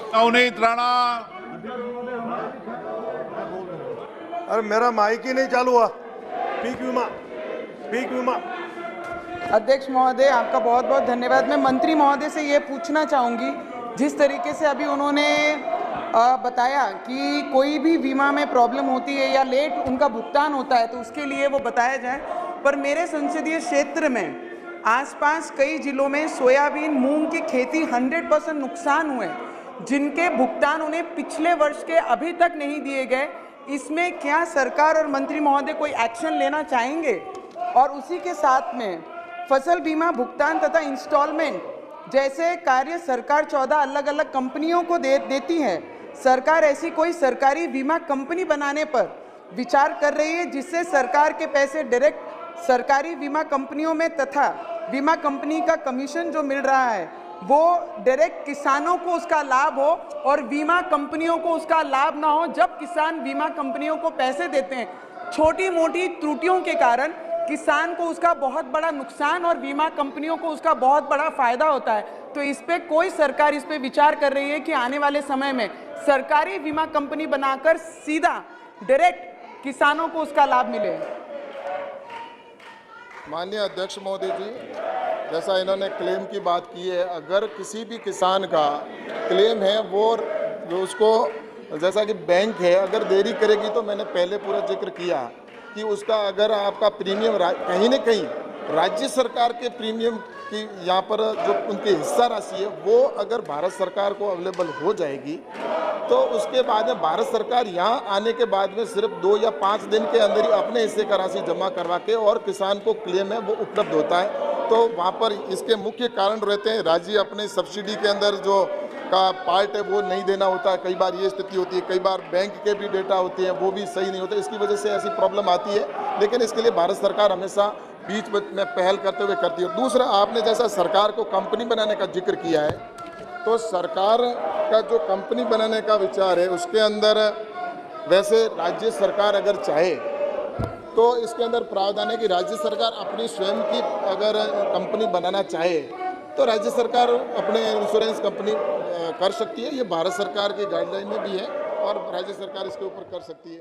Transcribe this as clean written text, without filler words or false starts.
नवनीत राणा। अरे मेरा माइक ही नहीं चालू हुआ। पीक विमा। अध्यक्ष महोदय, आपका बहुत बहुत धन्यवाद। मैं मंत्री महोदय से ये पूछना चाहूँगी, जिस तरीके से अभी उन्होंने बताया कि कोई भी बीमा में प्रॉब्लम होती है या लेट उनका भुगतान होता है तो उसके लिए वो बताया जाए। पर मेरे संसदीय क्षेत्र में आसपास कई जिलों में सोयाबीन, मूंग की खेती 100% नुकसान हुए, जिनके भुगतान उन्हें पिछले वर्ष के अभी तक नहीं दिए गए। इसमें क्या सरकार और मंत्री महोदय कोई एक्शन लेना चाहेंगे? और उसी के साथ में फसल बीमा भुगतान तथा इंस्टॉलमेंट जैसे कार्य सरकार 14 अलग अलग कंपनियों को देती है। सरकार ऐसी कोई सरकारी बीमा कंपनी बनाने पर विचार कर रही है जिससे सरकार के पैसे डायरेक्ट सरकारी बीमा कंपनियों में तथा बीमा कंपनी का कमीशन जो मिल रहा है वो डायरेक्ट किसानों को उसका लाभ हो और बीमा कंपनियों को उसका लाभ ना हो। जब किसान बीमा कंपनियों को पैसे देते हैं, छोटी मोटी त्रुटियों के कारण किसान को उसका बहुत बड़ा नुकसान और बीमा कंपनियों को उसका बहुत बड़ा फायदा होता है। तो इस पे कोई सरकार इस पे विचार कर रही है कि आने वाले समय में सरकारी बीमा कंपनी बनाकर सीधा डायरेक्ट किसानों को उसका लाभ मिले? माननीय अध्यक्ष महोदय जी, जैसा इन्होंने क्लेम की बात की है, अगर किसी भी किसान का क्लेम है वो उसको जैसा कि बैंक है अगर देरी करेगी तो मैंने पहले पूरा जिक्र किया कि उसका अगर आपका प्रीमियम कहीं न कहीं राज्य सरकार के प्रीमियम की यहाँ पर जो उनकी हिस्सा राशि है वो अगर भारत सरकार को अवेलेबल हो जाएगी तो उसके बाद में भारत सरकार यहाँ आने के बाद में सिर्फ 2 या 5 दिन के अंदर ही अपने हिस्से का राशि जमा करवा के और किसान को क्लेम है वो उपलब्ध होता है। तो वहाँ पर इसके मुख्य कारण रहते हैं, राज्य अपने सब्सिडी के अंदर जो का पार्ट है वो नहीं देना होता है, कई बार ये स्थिति होती है, कई बार बैंक के भी डेटा होते हैं वो भी सही नहीं होते, इसकी वजह से ऐसी प्रॉब्लम आती है। लेकिन इसके लिए भारत सरकार हमेशा बीच में पहल करते हुए करती है। दूसरा, आपने जैसा सरकार को कंपनी बनाने का जिक्र किया है, तो सरकार का जो कंपनी बनाने का विचार है उसके अंदर वैसे राज्य सरकार अगर चाहे तो इसके अंदर प्रावधान है कि राज्य सरकार अपनी स्वयं की अगर कंपनी बनाना चाहे तो राज्य सरकार अपने इंश्योरेंस कंपनी कर सकती है। ये भारत सरकार की गाइडलाइन में भी है और राज्य सरकार इसके ऊपर कर सकती है।